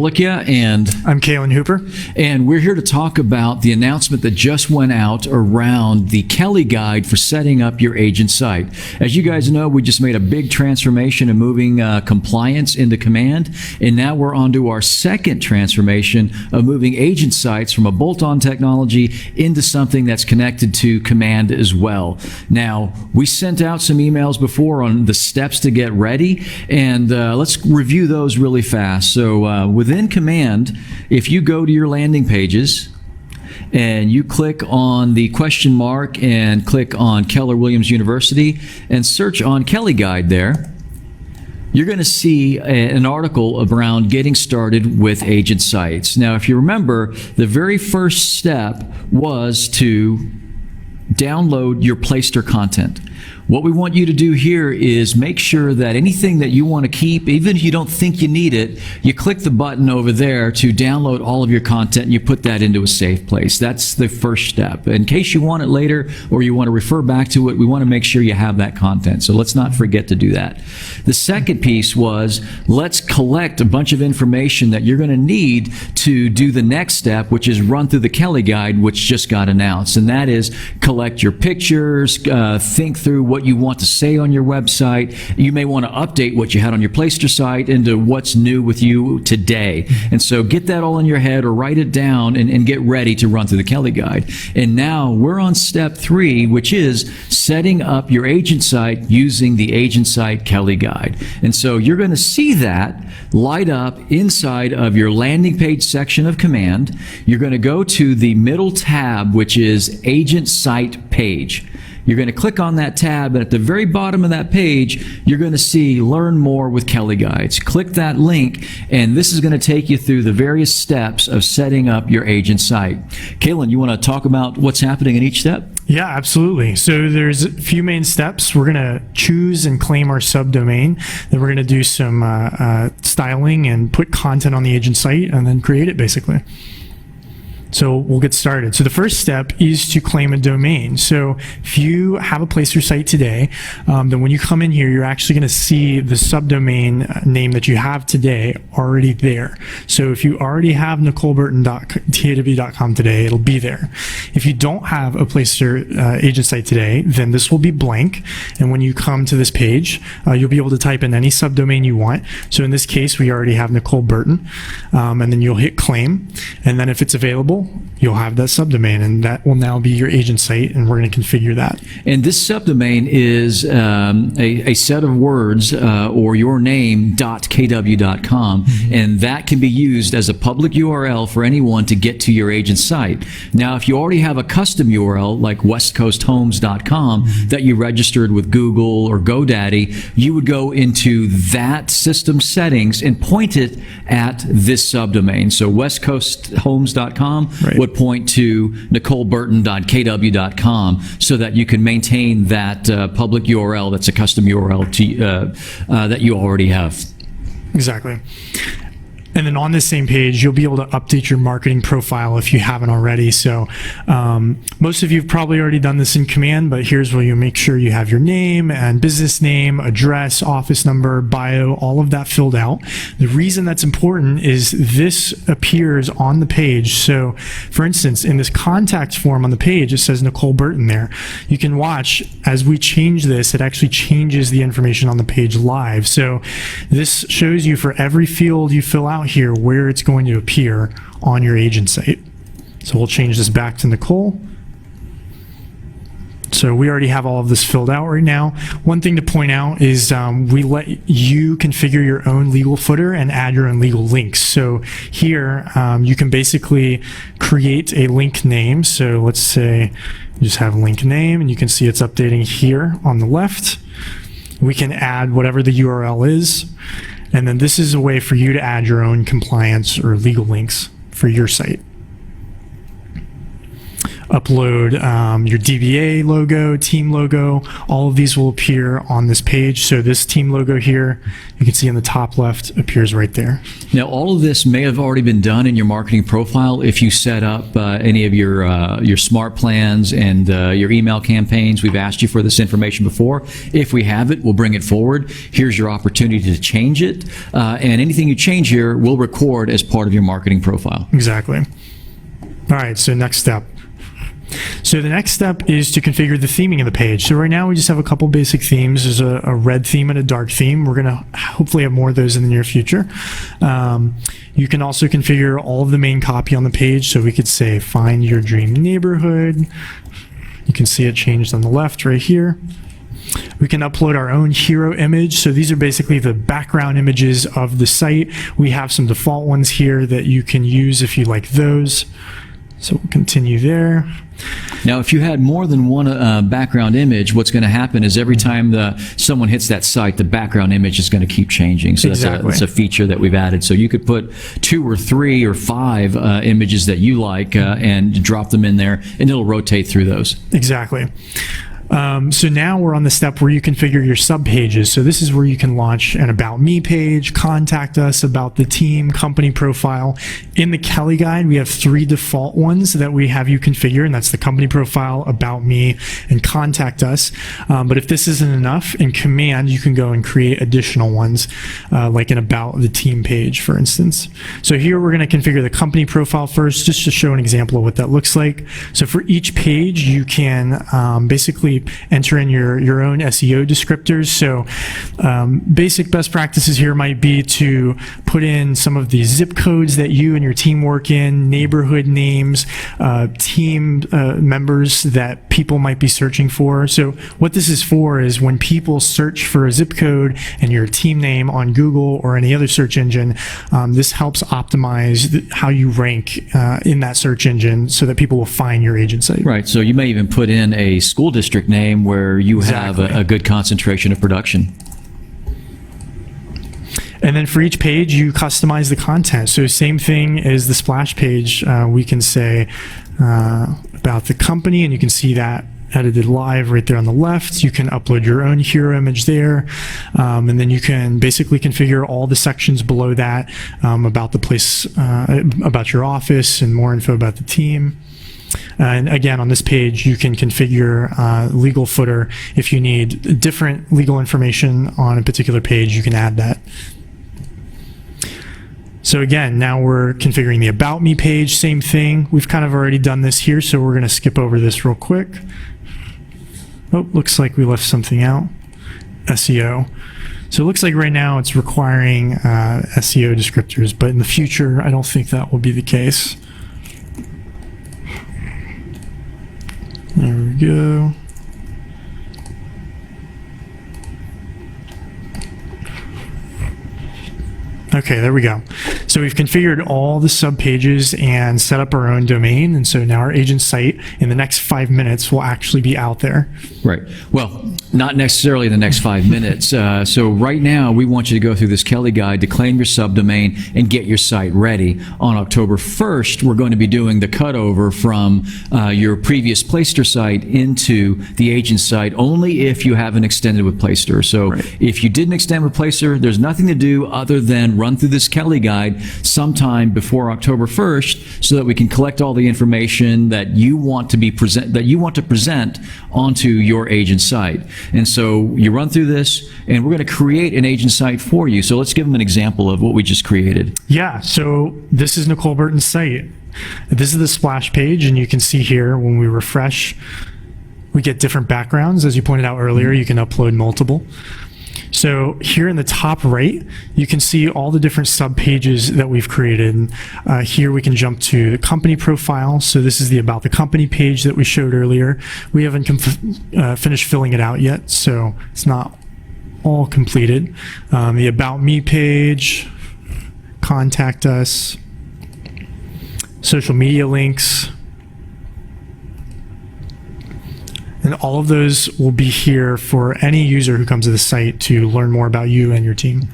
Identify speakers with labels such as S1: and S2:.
S1: Orlikia, and
S2: I'm Kalen Hooper.
S1: And we're here to talk about the announcement that just went out around the Kelly Guide for setting up your agent site. As you guys know, we just made a big transformation in moving compliance into Command, and now we're on to our second transformation of moving agent sites from a bolt-on technology into something that's connected to Command as well. Now, we sent out some emails before on the steps to get ready, and let's review those really fast. So within Command, if you go to your landing pages and you click on the question mark and click on Keller Williams University and search on Kelly Guide there, you're going to see an article around getting started with agent sites. Now, if you remember, the very first step was to download your Playster content. What we want you to do here is make sure that anything that you want to keep, even if you don't think you need it, you click the button over there to download all of your content and you put that into a safe place. That's the first step. In case you want it later or you want to refer back to it, we want to make sure you have that content. So let's not forget to do that. The second piece was, let's collect a bunch of information that you're going to need to do the next step, which is run through the Kelly Guide, which just got announced. And that is collect your pictures, think through what you want to say on your website. You may want to update what you had on your Playster site into what's new with you today. And so get that all in your head or write it down and get ready to run through the Kelly Guide. And now we're on step 3, which is setting up your agent site using the Agent Site Kelly Guide. And so you're going to see that light up inside of your landing page section of Command. You're going to go to the middle tab, which is Agent Site Page. You're going to click on that tab, and at the very bottom of that page, you're going to see Learn More with Kelly Guides. Click that link, and this is going to take you through the various steps of setting up your agent site. Kalen, you want to talk about what's happening in each step?
S2: Yeah, absolutely. So there's a few main steps. We're going to choose and claim our subdomain. Then we're going to do some styling and put content on the agent site, and then create it, basically. So we'll get started. So the first step is to claim a domain. So if you have a Playster site today, then when you come in here, you're actually going to see the subdomain name that you have today already there. So if you already have NicoleBurton.taw.com today, it'll be there. If you don't have a Playster agent site today, then this will be blank. And when you come to this page, you'll be able to type in any subdomain you want. So in this case, we already have Nicole Burton. And then you'll hit claim. And then if it's available, you'll have that subdomain, and that will now be your agent site, and we're going to configure that.
S1: And this subdomain is a set of words or your name.kw.com, and that can be used as a public URL for anyone to get to your agent site. Now, if you already have a custom URL like westcoasthomes.com that you registered with Google or GoDaddy, you would go into that system settings and point it at this subdomain. So westcoasthomes.com would point to NicoleBurton.kw.com so that you can maintain that public URL that's a custom URL to, that you already have.
S2: Exactly. And then on this same page, you'll be able to update your marketing profile if you haven't already. So most of you have probably already done this in Command, but here's where you make sure you have your name and business name, address, office number, bio, all of that filled out. The reason that's important is this appears on the page. So for instance, in this contact form on the page, it says Nicole Burton there. You can watch as we change this, it actually changes the information on the page live. So this shows you for every field you fill out here where it's going to appear on your agent site. So we'll change this back to Nicole. So we already have all of this filled out right now. One thing to point out is we let you configure your own legal footer and add your own legal links. So here you can basically create a link name. So let's say you just have link name, and you can see it's updating here on the left. We can add whatever the URL is. And then this is a way for you to add your own compliance or legal links for your site. upload your DBA logo, team logo. All of these will appear on this page. So this team logo here, you can see in the top left, appears right there.
S1: Now, all of this may have already been done in your marketing profile if you set up any of your smart plans and your email campaigns. We've asked you for this information before. If we have it, we'll bring it forward. Here's your opportunity to change it. And anything you change here, we'll record as part of your marketing profile.
S2: Exactly. All right, so next step. So the next step is to configure the theming of the page. So right now we just have a couple basic themes. There's a red theme and a dark theme. We're going to hopefully have more of those in the near future. You can also configure all of the main copy on the page. So we could say, find your dream neighborhood. You can see it changed on the left right here. We can upload our own hero image. So these are basically the background images of the site. We have some default ones here that you can use if you like those. So we'll continue there.
S1: Now, if you had more than one background image, what's going to happen is every time someone hits that site, the background image is going to keep changing. So
S2: Exactly.
S1: that's a feature that we've added. So you could put 2 or 3 or 5 images that you like and drop them in there, and it'll rotate through those.
S2: Exactly. So now we're on the step where you configure your sub pages. So this is where you can launch an About Me page, contact us, about the team, company profile. In the Kelly Guide, we have 3 default ones that we have you configure, and that's the company profile, About Me, and contact us. But if this isn't enough, in Command, you can go and create additional ones, like an About the Team page, for instance. So here we're going to configure the company profile first, just to show an example of what that looks like. So for each page, you can basically enter in your own SEO descriptors. So basic best practices here might be to put in some of the zip codes that you and your team work in, neighborhood names, team members that people might be searching for. So what this is for is when people search for a zip code and your team name on Google or any other search engine, this helps optimize how you rank in that search engine so that people will find your agent site.
S1: Right. So you may even put in a school district name where you have
S2: Exactly.
S1: a good concentration of production.
S2: And then for each page, you customize the content. So same thing as the splash page, we can say about the company, and you can see that edited live right there on the left. You can upload your own hero image there, and then you can basically configure all the sections below that about the place, about your office, and more info about the team. And again, on this page, you can configure legal footer. If you need different legal information on a particular page, you can add that. So again, now we're configuring the About Me page, same thing. We've kind of already done this here, so we're going to skip over this real quick. Oh, looks like we left something out. SEO. So it looks like right now it's requiring SEO descriptors, but in the future, I don't think that will be the case. There we go. Okay, there we go. So we've configured all the sub pages and set up our own domain. And so now our agent site in the next 5 minutes will actually be out there.
S1: Right. Well, not necessarily the next 5 minutes. So right now, we want you to go through this Kelly Guide to claim your subdomain and get your site ready. On October 1st, we're going to be doing the cutover from your previous Playster site into the agent site only if you haven't extended with Playster. So if you didn't extend with Playster, there's nothing to do other than run through this Kelly Guide sometime before October 1st so that we can collect all the information that you want to present onto your agent site. And so you run through this, and we're going to create an agent site for you. So let's give them an example of what we just created.
S2: Yeah, so this is Nicole Burton's site. This is the splash page, and you can see here when we refresh, we get different backgrounds. As you pointed out earlier, you can upload multiple. So here in the top right, you can see all the different sub pages that we've created. Here we can jump to the company profile. So this is the About the Company page that we showed earlier. We haven't finished filling it out yet, so it's not all completed. The About Me page, contact us, social media links, and all of those will be here for any user who comes to the site to learn more about you and your team.